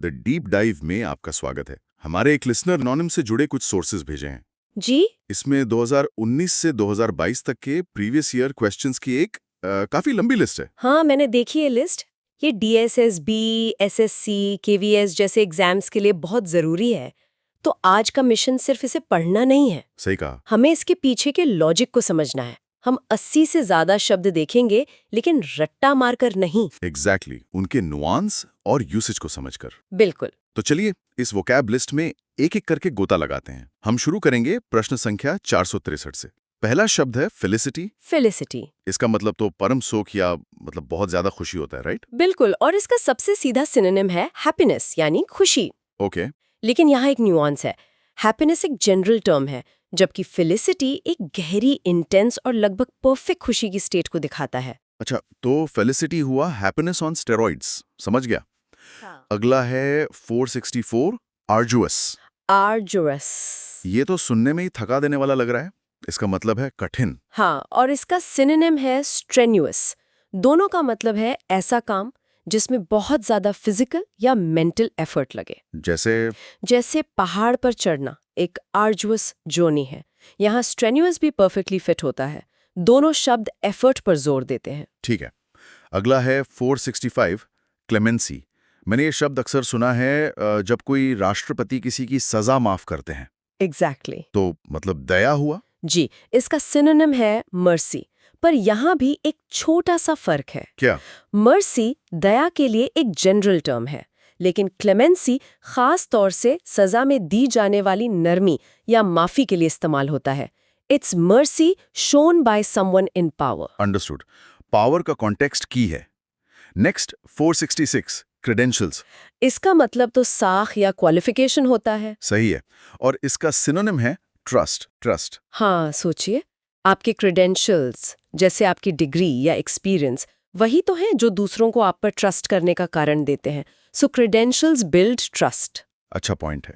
The deep dive में आपका स्वागत है। हमारे एक लिसनर एनोनिम से जुड़े कुछ सोर्सेज भेजे हैं। जी। इसमें 2019 से 2022 तक के प्रीवियस ईयर क्वेश्चंस की एक काफी लंबी लिस्ट है। हाँ, मैंने देखी है लिस्ट। ये DSSB, SSC, KVS जैसे एग्जाम्स के लिए बहुत ज़रूरी है। तो आज का मिशन सिर्फ इसे पढ़ना नहीं है, सही कहा। हमें इसके पीछे के लॉजिक को समझना है। हम 80 से ज़्यादा शब्द देखेंगे, लेकिन रट्टा मारकर नहीं। एग्जैक्टली उनके नुआंस और यूसेज को समझकर। बिल्कुल। तो चलिए इस वोकैब लिस्ट में एक एक करके गोता लगाते हैं। हम शुरू करेंगे प्रश्न संख्या 463 से। पहला शब्द है फेलिसिटी। फेलिसिटी। इसका मतलब तो परम सुख या मतलब बहुत ज्यादा खुशी होता है, राइट? बिल्कुल, और इसका सबसे सीधा सिनोनिम है हैप्पीनेस यानी खुशी। ओके। लेकिन यहाँ एक न्यूआंस है। हैप्पीनेस एक जनरल टर्म है, जबकि फेलिसिटी एक गहरी, इंटेंस और लगभग परफेक्ट खुशी की स्टेट को दिखाता है। अच्छा, तो फेलिसिटी हुआ हैप्पीनेस ऑन स्टेरॉइड्स, समझ गया। अगला है 464 आर्जुअस। आर्जुअस। ये तो सुनने में ही थका देने वाला लग रहा है। इसका मतलब है कठिन। हाँ, और इसका सिनोनिम है स्ट्रेन्युअस। दोनों का मतलब है ऐसा काम जिसमें बहुत ज्यादा फिजिकल या मेंटल एफर्ट लगे। जैसे पहाड़ पर चढ़ना एक आर्जुअस जर्नी है। यहाँ स्ट्रेन्युअस भी परफेक्टली फिट होता है। दोनों शब्द एफर्ट पर जोर देते हैं। ठीक है। अगला है 465 क्लेमेंसी। मैंने ये शब्द अक्सर सुना है जब कोई राष्ट्रपति किसी की सजा माफ करते हैं। एग्जैक्टली। तो मतलब दया हुआ। जी, इसका सिनोनिम है मर्सी, पर यहाँ भी एक छोटा सा फर्क है। क्या? मर्सी दया के लिए एक जनरल टर्म है, लेकिन क्लेमेंसी खास तौर से सजा में दी जाने वाली नरमी या माफी के लिए इस्तेमाल होता है। It's mercy shown by someone in power. Understood. Power का कॉन्टेक्स्ट की है। Next 466 credentials. इसका मतलब तो साख या क्वालिफिकेशन होता है। सही है। और इसका सिनोनिम है ट्रस्ट। हाँ, सोचिए, आपके क्रेडेंशियल्स जैसे आपकी डिग्री या एक्सपीरियंस वही तो हैं जो दूसरों को आप पर ट्रस्ट करने का कारण देते हैं। सो क्रेडेंशियल्स बिल्ड ट्रस्ट। अच्छा पॉइंट है।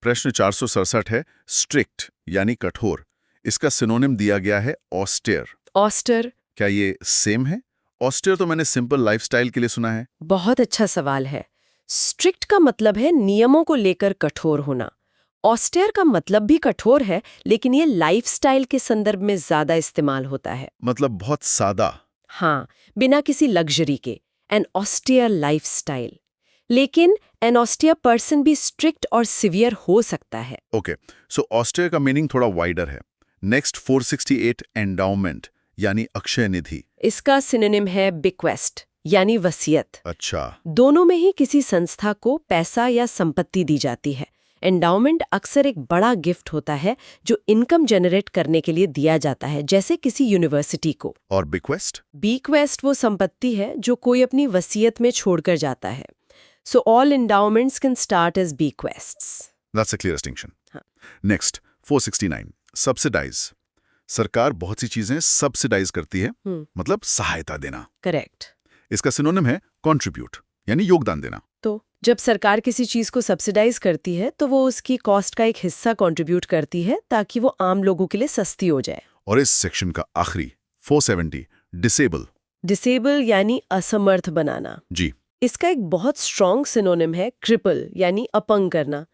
प्रश्न 467 है स्ट्रिक्ट यानी कठोर। इसका सिनोनिम दिया गया है ऑस्टेयर। ऑस्टर। क्या ये सेम है? ऑस्टेयर तो मैंने सिंपल लाइफस्टाइल के लिए सुना है। बहुत अच्छा सवाल है। स्ट्रिक्ट का मतलब है नियमों को लेकर कठोर होना। ऑस्टेयर का मतलब भी कठोर है, लेकिन ये लाइफस्टाइल के संदर्भ में ज्यादा इस्तेमाल होता है। मतलब बहुत सादा। हाँ, बिना किसी लग्जरी के। An austere lifestyle. लेकिन एन ऑस्टियर पर्सन भी स्ट्रिक्ट और सिवियर हो सकता है। ओके, सो ऑस्टेयर का मीनिंग थोड़ा वाइडर है। नेक्स्ट 468 एंडाउमेंट यानी अक्षय निधि। इसका सिनोनिम है बिक्वेस्ट यानी वसीयत। अच्छा। दोनों में ही किसी संस्था को पैसा या संपत्ति दी जाती है। एंडाउमेंट अक्सर एक बड़ा गिफ्ट होता है जो इनकम जनरेट करने के लिए दिया जाता है, जैसे किसी यूनिवर्सिटी को। और बिक्वेस्ट? बीक्वेस्ट वो संपत्ति है जो कोई अपनी वसीयत में छोड़कर जाता है। So all endowments can start as bequests. That's a clear distinction. हाँ। Next 469 subsidize. सरकार बहुत सी चीजें सब्सिडाइज करती है, मतलब सहायता देना। करेक्ट। इसका सिनोनिम है कंट्रीब्यूट यानी योगदान देना। तो जब सरकार किसी चीज को सब्सिडाइज करती है तो वो उसकी कॉस्ट का एक हिस्सा कंट्रीब्यूट करती है ताकि वो आम लोगों के लिए सस्ती हो जाए। और इस सेक्शन का आखिरी 470 डिसेबल। डिसेबल यानी असमर्थ बनाना। जी। इसका एक बहुत स्ट्रॉन्ग सिनोनिम है क्रिपल यानी अपंग करना।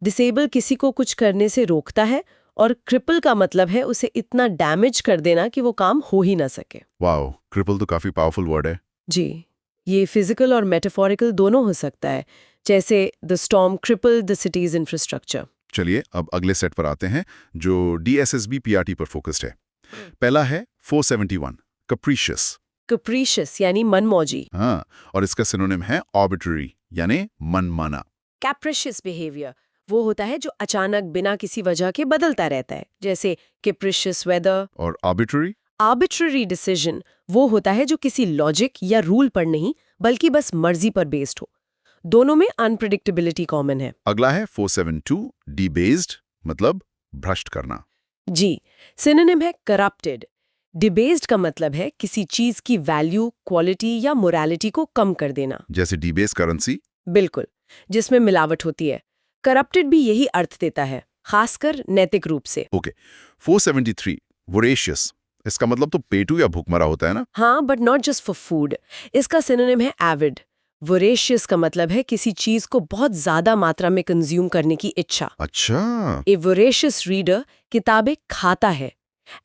डिसेबल किसी को कुछ करने से रोकता है, और क्रिपल का मतलब है उसे इतना डैमेज कर देना कि वो काम हो ही ना सके। वाओ, क्रिपल तो काफी पावरफुल वर्ड है। जी, ये फिजिकल और मेटाफोरिकल दोनों हो सकता है, जैसे the storm cripple the cities infrastructure. चलिए अब अगले सेट पर आते हैं जो DSSB PRT पर फोकस्ड है। पहला है 471 कैप्रिशियस। कैप्रिशियस यानी मनमौजी। हाँ, और इसका सिनोनिम है आर्बिट्ररी यानी मनमाना। कैप्रिशियस बिहेवियर वो होता है जो अचानक बिना किसी वजह के बदलता रहता है, जैसे कैप्रिशियस वेदर। और आर्बिट्ररी? आर्बिट्ररी डिसीजन वो होता है जो किसी लॉजिक या रूल पर नहीं बल्कि बस मर्जी पर बेस्ड हो। दोनों में अनप्रेडिक्टेबिलिटी कॉमन है। अगला है 472 डिबेस्ड, मतलब भ्रष्ट करना। जी, सिनोनिम है करप्टेड। डिबेस्ड का मतलब है किसी चीज की वैल्यू, क्वालिटी या मोरालिटी को कम कर देना। जैसे डिबेस करेंसी? बिल्कुल, जिसमें मिलावट होती है। करप्टेड भी यही अर्थ देता है, खासकर नैतिक रूप से। ओके। 473 वोरेशियस। इसका मतलब तो पेटू या भूखमरा होता है ना? हाँ, but not just for food. इसका सिनोनिम है एविड। वोरेशियस का मतलब है किसी चीज को बहुत ज्यादा मात्रा में कंज्यूम करने की इच्छा। अच्छा, ए वोरेशियस रीडर किताबें खाता है।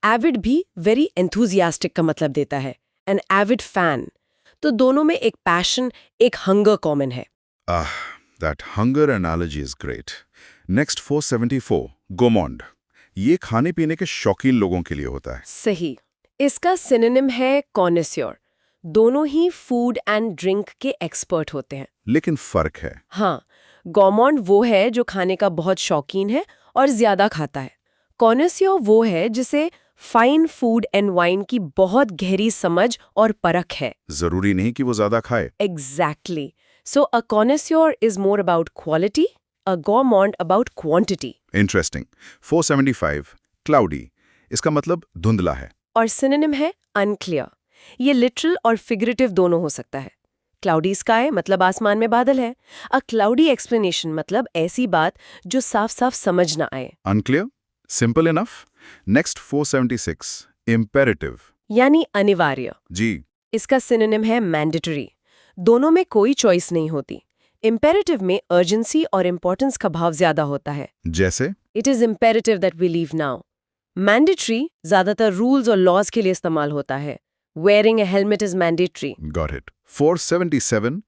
एविड भी वेरी एंथुजियास्टिक का मतलब देता है, एन एविड फैन। तो दोनों में एक पैशन, एक हंगर कॉमन है। that hunger analogy is great. Next 474, गोमोंड। ये खाने पीने के शौकीन लोगों के लिए होता है। सही। इसका सिनोनिम है कॉनेस्योर। दोनों ही फूड एंड ड्रिंक के एक्सपर्ट होते हैं। लेकिन फर्क है। हाँ, गोमोंड वो है जो खाने का बहुत शौकीन है और ज्यादा खाता है। कॉनेस्योर वो है जिसे फाइन फूड एंड वाइन की बहुत गहरी समझ और परख है। जरूरी नहीं कि वो ज्यादा खाए। Exactly. So a connoisseur is more about quality, a gourmand about quantity. Interesting. 475, cloudy. इसका मतलब धुंधला है। और synonym है unclear. ये literal और figurative दोनों हो सकता है। Cloudy sky मतलब आसमान में बादल है। A cloudy explanation मतलब ऐसी बात जो साफ-साफ समझ ना आए। Unclear? Simple enough? Next 476, imperative। यानी अनिवार्य। जी। इसका synonym है mandatory. दोनों में कोई चॉइस नहीं होती। Imperative में urgency और importance का भाव ज्यादा होता है। जैसे? It is imperative that we leave now. Mandatory ज्यादातर रूल्स और लॉज के लिए इस्तेमाल होता है। Wearing a helmet is mandatory. Got it. 477,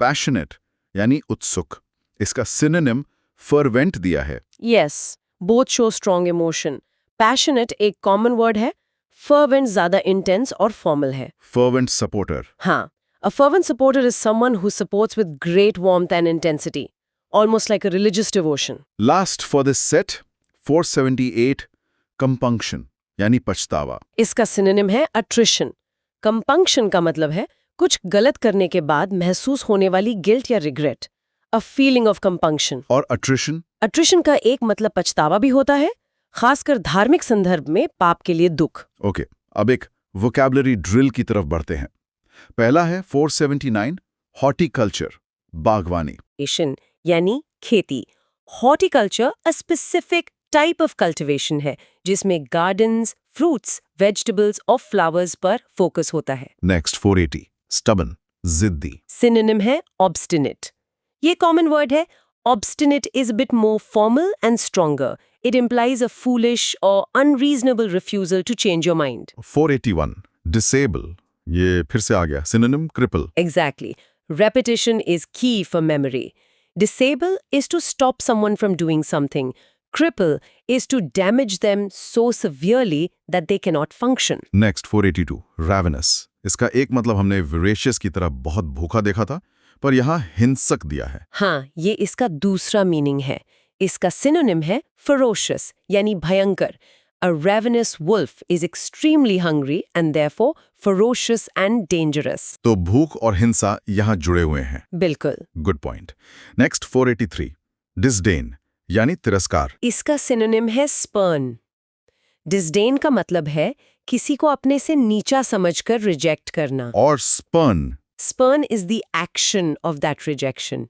passionate यानी उत्सुक। इसका synonym fervent दिया है। Yes, both show strong emotion. Passionate एक common word है, fervent ज्यादा intense और formal है। Fervent supporter। हाँ, a fervent supporter is someone who supports with great warmth and intensity, almost like a religious devotion. Last for this set, 478, compunction यानी पछतावा। इसका synonym है attrition. Compunction का मतलब है कुछ गलत करने के बाद महसूस होने वाली गिल्ट या regret, a feeling of compunction. और attrition? अट्रिशन का एक मतलब पछतावा भी होता है, खासकर धार्मिक संदर्भ में पाप के लिए दुख। ओके, अब एक वोकैबुलरी ड्रिल की तरफ बढ़ते हैं। पहला है 479, हॉर्टिकल्चर, बागवानी। एशन यानी खेती। Horticulture a specific type of cultivation है जिसमें गार्डन्स, फ्रूट्स, वेजिटेबल्स और फ्लावर्स पर फोकस होता है। नेक्स्ट 480, स्टबन, जिद्दी। सिनोनिम है ऑब्स्टिनेट। ये कॉमन वर्ड है। Obstinate is a bit more formal and stronger. It implies a foolish or unreasonable refusal to change your mind. 481, disable, ये फिर से आ गया, synonym cripple. Exactly. Repetition is key for memory. Disable is to stop someone from doing something. Cripple is to damage them so severely that they cannot function. Next 482, ravenous। इसका एक मतलब हमने voracious की तरह बहुत भूखा देखा था, पर यहाँ हिंसक दिया है। हाँ, ये इसका दूसरा मीनिंग है। इसका सिनोनिम है ferocious यानी भयंकर। A ravenous wolf is extremely hungry and therefore ferocious and dangerous. तो भूख और हिंसा यहाँ जुड़े हुए हैं। बिल्कुल। Good point. नेक्स्ट 483, disdain यानी तिरस्कार। इसका सिनोनिम है spurn. Disdain का मतलब है किसी को अपने से नीचा समझकर रिजेक्ट करना। और spurn, Spurn is the action of that rejection.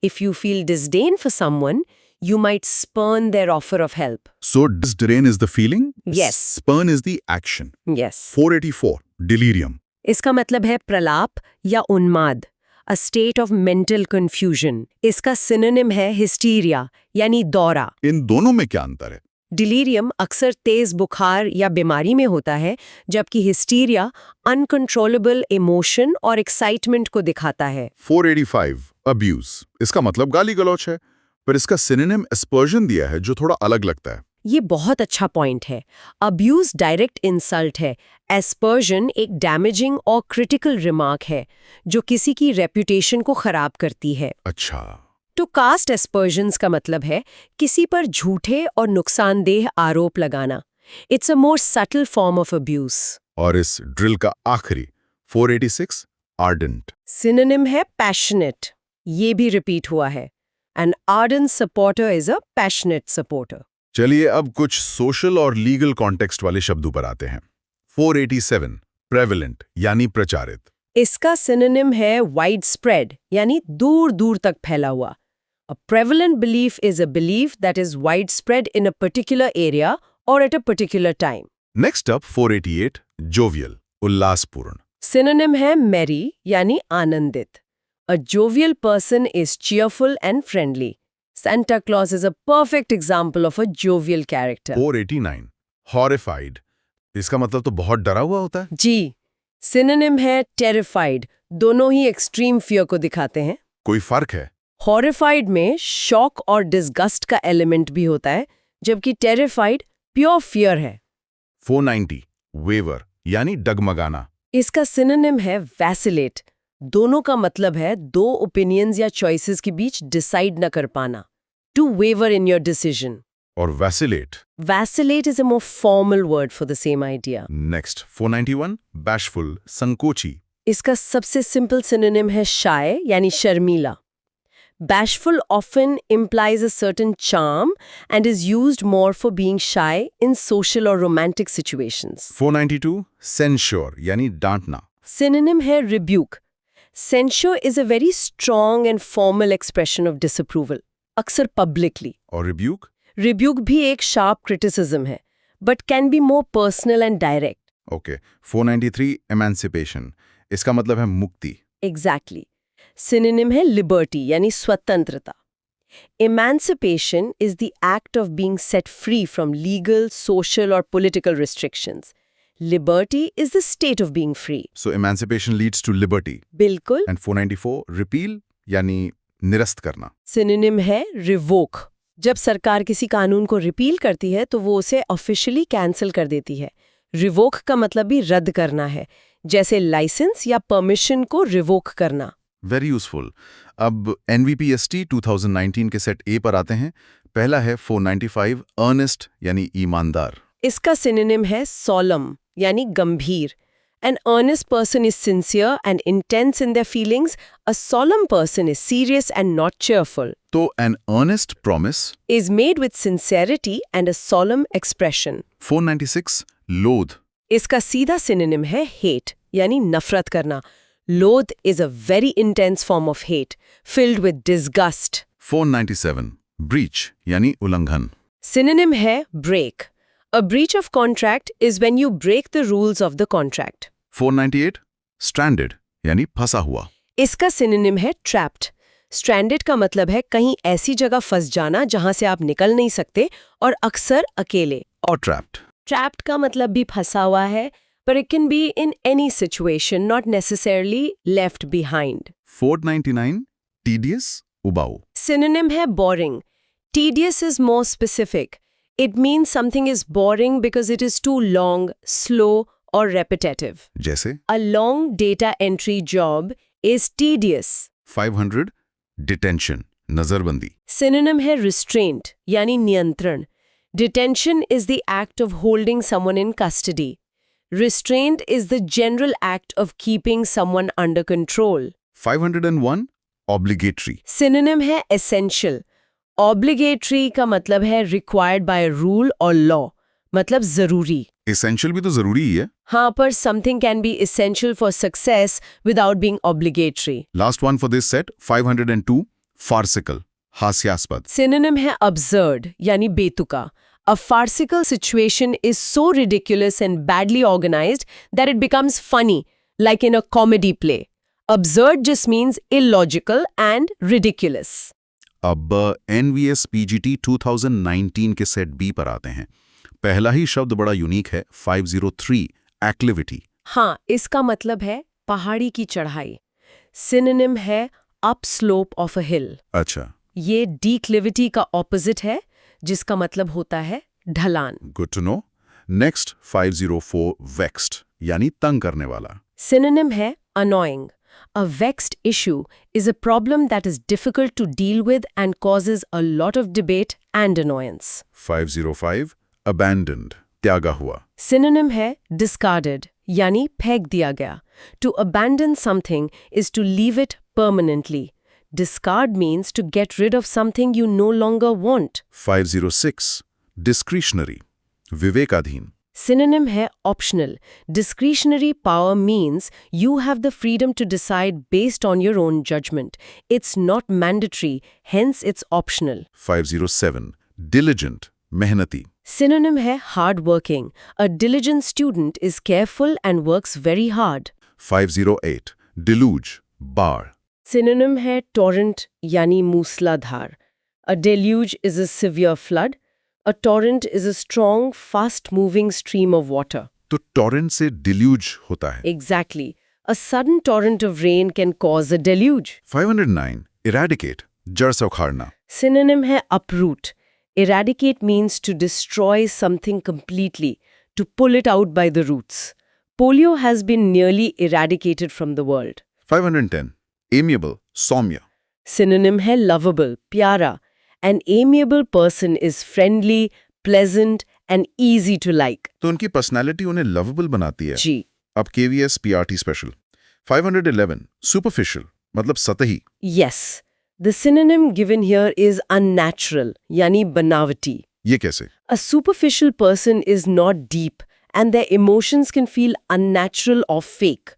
If you feel disdain for someone, you might spurn their offer of help. so disdain is the feeling? Yes. Spurn is the action. Yes. 484, delirium। इसका मतलब है प्रलाप या उन्माद, a state of mental confusion. इसका synonym है hysteria यानी दौरा। इन दोनों में क्या अंतर है? डिलीरियम अक्सर तेज बुखार या बीमारी में होता है, जबकि हिस्टीरिया अनकंट्रोलेबल इमोशन और एक्साइटमेंट को दिखाता है। 485, abuse। इसका मतलब गाली गलौच है, पर इसका सिनोनिम aspersion दिया है जो थोड़ा अलग लगता है। ये बहुत अच्छा पॉइंट है। अब्यूज डायरेक्ट इंसल्ट है, एस्पर्जन एक डैमेजिंग और क्रिटिकल रिमार्क है जो किसी की रेपुटेशन को खराब करती है। अच्छा, टू कास्ट एस्पर्जन्स का मतलब है किसी पर झूठे और नुकसानदेह आरोप लगाना। It's a more subtle form of abuse. और इस ड्रिल का आखिरी 486, ardent। सिनोनिम है पैशनेट। ये भी रिपीट हुआ है। An ardent supporter is a passionate supporter. चलिए अब कुछ सोशल और लीगल कॉन्टेक्स्ट वाले शब्दों पर आते हैं। 487, prevalent यानी प्रचारित। इसका सिनोनिम है वाइड स्प्रेड यानी दूर दूर तक फैला हुआ। A prevalent belief is a belief that is widespread in a particular area or at a particular time. Next up 488, jovial, उल्लासपूर्ण। Synonym है merry यानी आनंदित। A jovial person is cheerful and friendly. Santa Claus is a perfect example of a jovial character. 489 horrified, इसका मतलब तो बहुत डरा हुआ होता है। जी, सिनोनिम है terrified. दोनों ही एक्सट्रीम फियर को दिखाते हैं। कोई फर्क है? हॉरिफाइड में शॉक और डिस्गस्ट का एलिमेंट भी होता है, जबकि टेरिफाइड प्योर फियर है। 490 वेवर यानी डगमगाना। इसका सिनोनिम है वैसिलेट। दोनों का मतलब है दो ओपिनियंस या चॉइसेस के बीच डिसाइड न कर पाना। To waver in your decision. और vacillate? Vacillate is a more formal word for the same idea. Next 491 bashful, संकोची। इसका सबसे सिंपल सिनोनिम है शाय यानी शर्मीला। Bashful often implies a certain charm and is used more for being shy in social or romantic situations. 492 censure यानी डांटना। Synonym है rebuke. Censure is a very strong and formal expression of disapproval, अक्सर publicly. और rebuke? Rebuke भी एक sharp criticism है, but can be more personal and direct. Okay 493 emancipation, इसका मतलब है मुक्ति। Exactly. Synonym है liberty यानी स्वतंत्रता. Emancipation is the act of being set free from legal, social or political restrictions. Liberty is the state of being free. So emancipation leads to liberty. बिल्कुल. And 494 repeal यानी निरस्त करना। Synonym है revoke. जब सरकार किसी कानून को रिपील करती है तो वो उसे ऑफिशियली कैंसिल कर देती है। रिवोक का मतलब भी रद्द करना है, जैसे लाइसेंस या परमिशन को रिवोक करना। Very useful. अब NVPST 2019 के सेट ए पर आते हैं। पहला है 495 अर्नेस्ट यानी ईमानदार। इसका सिनोनिम है solemn यानी गंभीर। An earnest person is sincere and intense in their feelings. A solemn person is serious and not cheerful. तो an earnest promise Is made with sincerity and a solemn expression. 496 loathe इसका सीधा synonym है hate यानी नफरत करना। Loathe is a very intense form of hate, filled with disgust. 497 breach यानी उल्लंघन। Synonym है break. A breach of contract is when you break the rules of the contract. 498 stranded यानी फंसा हुआ। इसका synonym है trapped. Stranded का मतलब है कहीं ऐसी जगह फंस जाना जहां से आप निकल नहीं सकते और अक्सर अकेले। और trapped Trapped का मतलब भी फंसा हुआ है, but it can be in any situation, not necessarily left behind. 499 tedious उबाऊ। Synonym है boring. Tedious is more specific. It means something is boring because it is too long, slow, or repetitive. जैसे A long data entry job is tedious. 500 detention नजरबंदी। Synonym है restraint, यानी नियंत्रण. Detention is the act of holding someone in custody. Restraint is the general act of keeping someone under control. 501 obligatory Synonym है essential. Obligatory का मतलब है required by a rule or law, मतलब जरूरी। essential भी तो जरूरी ही है। हाँ, पर something can be essential for success without being obligatory. Last one for this set 502 farcical हास्यास्पद। Synonym है absurd, यानी बेतुका. A farcical situation is so ridiculous and badly organized that it becomes funny, like in a comedy play. Absurd just means illogical and ridiculous. अब NVS PGT 2019 के set B पर आते हैं। पहला ही शब्द बड़ा यूनिक है 503 एक्लिविटी। हाँ, इसका मतलब है पहाड़ी की चढ़ाई। सिनोनिम है अप स्लोप ऑफ अ हिल। अच्छा, ये डिक्लिविटी का ऑपोजिट है, जिसका मतलब होता है ढलान। Good to know. Next 504 vexed यानी तंग करने वाला। सिनोनिम है annoying. A vexed issue is a problem that is difficult to deal with and causes a lot of debate and annoyance. 505 abandoned त्यागा हुआ। Synonym है discarded, यानी फेंक दिया गया। To abandon something is to leave it permanently. Discard means to get rid of something you no longer want. 506 discretionary विवेकाधीन। Synonym है optional. Discretionary power means you have the freedom to decide based on your own judgment. It's not mandatory, hence it's optional. 507 diligent मेहनती। Synonym है hardworking. A diligent student is careful and works very hard. 508 deluge बाढ़। Synonym है torrent यानी मूसलाधार. A deluge is a severe flood. A torrent is a strong, fast-moving stream of water. तो torrent से deluge होता है. Exactly. A sudden torrent of rain can cause a deluge. 509 eradicate, जड़ से उखाड़ना. Synonym है uproot. Eradicate means to destroy something completely, to pull it out by the roots. Polio has been nearly eradicated from the world. 510 amiable, सौम्य. Synonym है lovable, प्यारा. An amiable person is friendly, pleasant and easy to like. तो उनकी personality उन्हें lovable बनाती है. जी. अब KVS PRT special. 511 superficial, मतलब सतही. Yes. The synonym given here is unnatural, यानी बनावटी. ये कैसे? A superficial person is not deep and their emotions can feel unnatural or fake.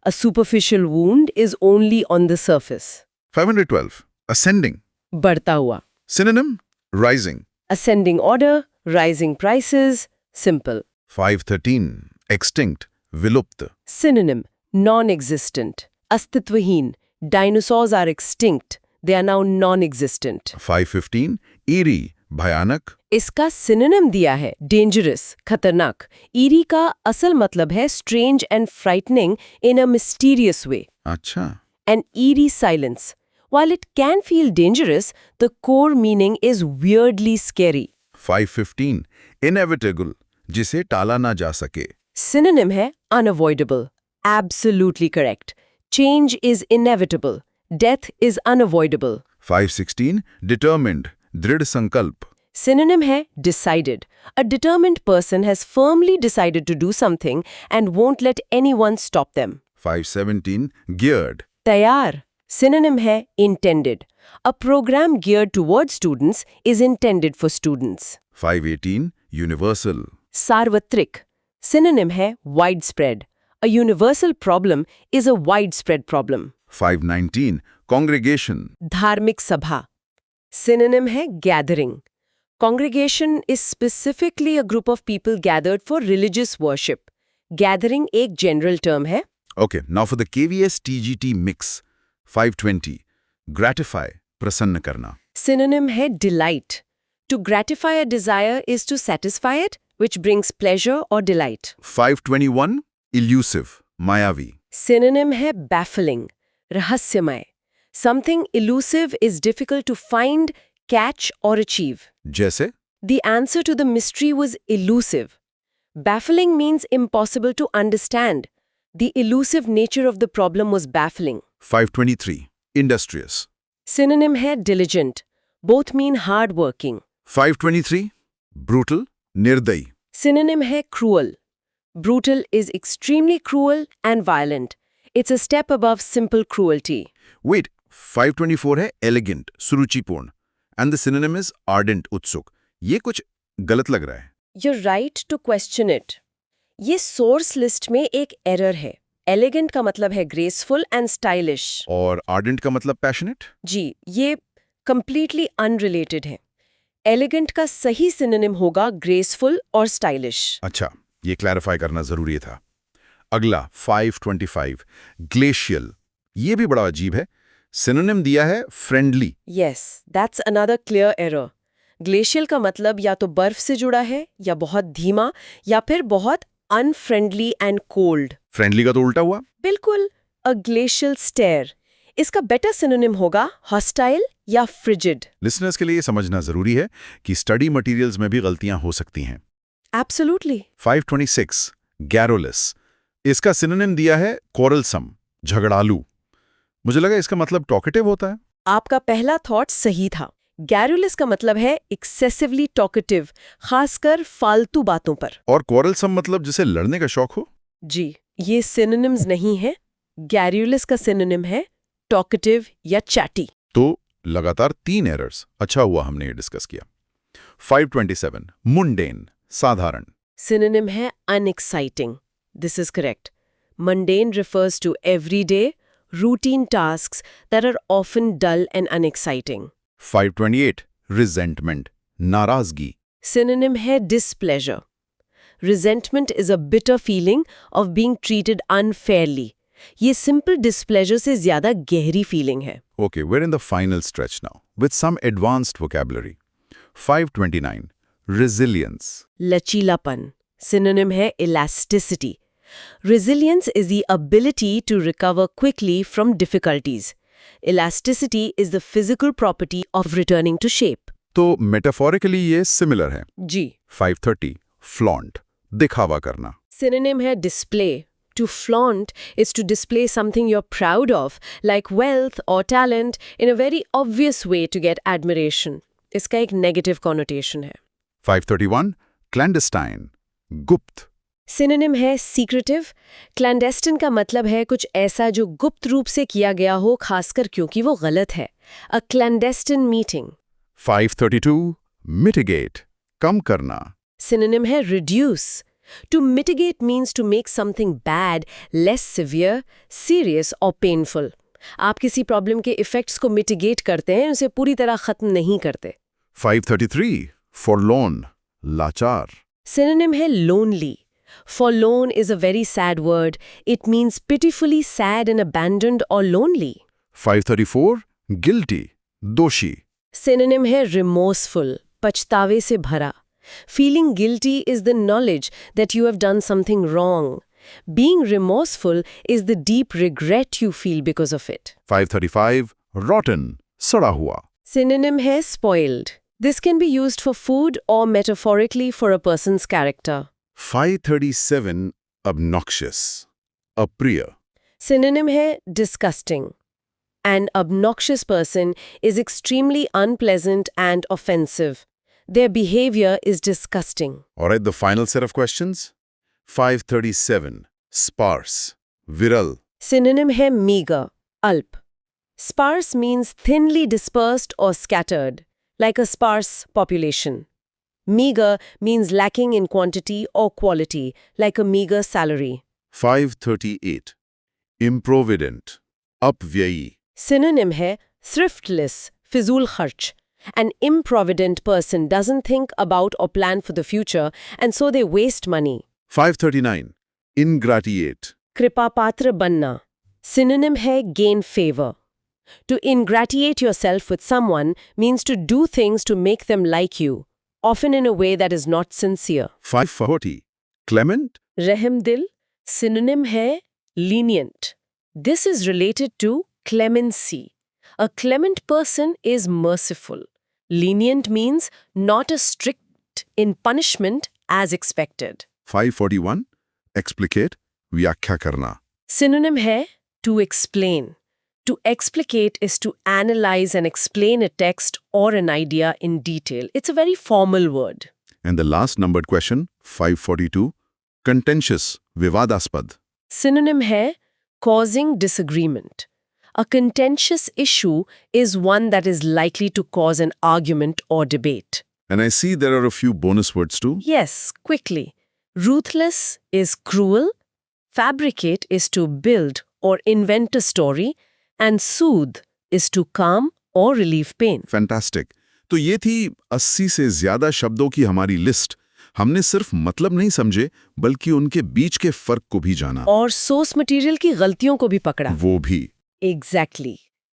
A superficial wound is only on the surface. 512 ascending. बढ़ता हुआ. Synonym rising. Ascending order, rising prices, simple. 513 extinct, विलुप्त. Synonym non-existent, अस्तित्वहीन. Dinosaurs are extinct. They are now non-existent. 515 eerie, भयानक. इसका synonym दिया है dangerous, खतरनाक. Eerie का असल मतलब है strange and frightening in a mysterious way. अच्छा. An eerie silence. While it can feel dangerous, the core meaning is weirdly scary. 515 inevitable, जिसे टाला ना जा सके. Synonym है unavoidable. Absolutely correct. Change is inevitable. Death is unavoidable. 516 determined, दृढ़ संकल्प. Synonym है decided. A determined person has firmly decided to do something and won't let anyone stop them. 517 geared. तैयार. Synonym है intended. A program geared towards students is intended for students. 518 universal. सार्वत्रिक. Synonym है widespread. A universal problem is a widespread problem. 519 congregation. धार्मिक सभा. Synonym है gathering. Congregation is specifically a group of people gathered for religious worship. Gathering एक general term है. Okay, now for the KVS TGT mix. 520 gratify, प्रसन्न करना. Synonym है delight. To gratify a desire is to satisfy it, which brings pleasure or delight. 521 elusive, मायावी. Synonym है baffling, रहस्यमय. Something elusive is difficult to find, catch or achieve. जैसे? The answer to the mystery was elusive. Baffling means impossible to understand. The elusive nature of the problem was baffling. 523 industrious. Synonym है diligent. Both mean hard-working. 523 brutal, निर्दयी. Synonym है cruel. Brutal is extremely cruel and violent. It's a step above simple cruelty. Wait, 524 है elegant, सुरुचिपूर्ण. And the synonym is ardent, उत्सुक. ये कुछ गलत लग रहा है. You're right to question it. ये source list में एक error है. Elegant का मतलब है graceful and stylish. और ardent का मतलब passionate? जी, ये completely unrelated है. Elegant का सही synonym होगा graceful और stylish. अच्छा, ये clarify करना जरूरी था. अगला 525 glacial. ये भी बड़ा अजीब है. Synonym दिया है friendly. Yes, that's another clear error. Glacial का मतलब या तो बर्फ से जुड़ा है या बहुत धीमा या फिर बहुत unfriendly and cold. Friendly का तो उल्टा हुआ. बिल्कुल, a glacial stare. इसका better synonym होगा hostile या frigid. Listeners के लिए समझना जरूरी है कि स्टडी मटेरियल्स में भी गलतियां हो सकती हैं. Absolutely. 526 garrulous. इसका सिनोनिम दिया है quarrelsome, झगड़ालू. मुझे लगा इसका मतलब टॉकेटिव होता है. आपका पहला थॉट सही था. Garrulous का मतलब है excessively talkative, खासकर फालतू बातों पर. और quarrelsome मतलब जिसे लड़ने का शौक हो. जी, ये synonyms नहीं है. Garrulous का synonym है talkative या chatty. तो लगातार 3 एरर्स. अच्छा हुआ हमने ये डिस्कस किया. 527 mundane, साधारण. Synonym है unexciting. This is correct. Mundane refers to everyday, routine tasks that are often dull and unexciting. 528 resentment, नाराजगी. Synonym है displeasure. Resentment is a bitter feeling of being treated unfairly. ये simple displeasure से ज्यादा गहरी feeling है। Okay, we're in the final stretch now, with some advanced vocabulary. 529. Resilience. लचीलापन synonym है elasticity. Resilience is the ability to recover quickly from difficulties. Elasticity is the physical property of returning to shape. तो metaphorically ये similar है। जी। 530. Flaunt. दिखावा करना। Synonym है display. To flaunt is to display something you're proud of, like wealth or talent, in a very obvious way to get admiration. इसका एक negative connotation है। 531. Clandestine. गुप्त। Synonym है secretive. Clandestine का मतलब है कुछ ऐसा जो गुप्त रूप से किया गया हो, खासकर क्योंकि वो गलत है। A clandestine meeting. 532. Mitigate. कम करना। Synonym है reduce. To mitigate means to make something bad less severe, serious or painful. आप किसी प्रॉब्लम के इफेक्ट्स को मिटिगेट करते हैं, उसे पूरी तरह खत्म नहीं करते। 533. Forlorn. लाचार। Synonym है lonely. Forlorn is a very sad word. It means pitifully sad and abandoned or lonely. 534. Guilty. दोषी। Synonym है remorseful, पछतावे से भरा. Feeling guilty is the knowledge that you have done something wrong. Being remorseful is the deep regret you feel because of it. 535. Rotten. सड़ा हुआ। Synonym है spoiled. This can be used for food or metaphorically for a person's character. 537. Obnoxious. अप्रिय। Synonym है disgusting. An obnoxious person is extremely unpleasant and offensive. Their behavior is disgusting. All right, the final set of questions. 537. Sparse. Viral. Synonym है meager, अल्प. Sparse means thinly dispersed or scattered, like a sparse population. Meager means lacking in quantity or quality, like a meager salary. 538. Improvident. अपव्ययी. Synonym है thriftless, फिजूल खर्च. An improvident person doesn't think about or plan for the future, and so they waste money. 539. Ingratiate. कृपापात्र बनना. Synonym है gain favor. To ingratiate yourself with someone means to do things to make them like you, often in a way that is not sincere. 540. Clement. रहम दिल. Synonym है lenient. This is related to clemency. A clement person is merciful. Lenient means not as strict in punishment as expected. 541. Explicate. व्याख्या करना. Synonym है to explain. To explicate is to analyze and explain a text or an idea in detail. It's a very formal word. And the last numbered question, 542. Contentious. विवादास्पद. Synonym है causing disagreement. A contentious issue is one that is likely to cause an argument or debate. And I see there are a few bonus words too. Yes, quickly. Ruthless is cruel, fabricate is to build or invent a story, and soothe is to calm or relieve pain. Fantastic. तो ये थी 80 से ज्यादा शब्दों की हमारी list. हमने सिर्फ मतलब नहीं समझे, बल्कि उनके बीच के फर्क को भी जाना। और सोर्स मटेरियल की गलतियों को भी पकड़ा। वो भी। Exactly.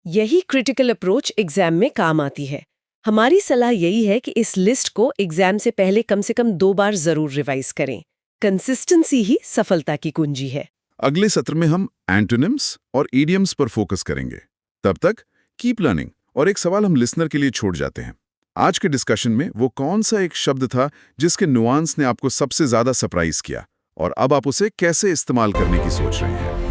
यही क्रिटिकल अप्रोच एग्जाम में काम आती है। हमारी सलाह यही है कि इस लिस्ट को एग्जाम से पहले कम से कम 2 बार जरूर रिवाइज करें। कंसिस्टेंसी ही सफलता की कुंजी है। अगले सत्र में हम एंटोनिम्स और इडियम्स पर फोकस करेंगे। तब तक कीप लर्निंग। और एक सवाल हम लिसनर के लिए छोड़ जाते हैं। आज के डिस्कशन में वो कौन सा एक शब्द था जिसके नुआंस ने आपको सबसे ज्यादा सरप्राइज किया, और अब आप उसे कैसे इस्तेमाल करने की सोच रहे हैं?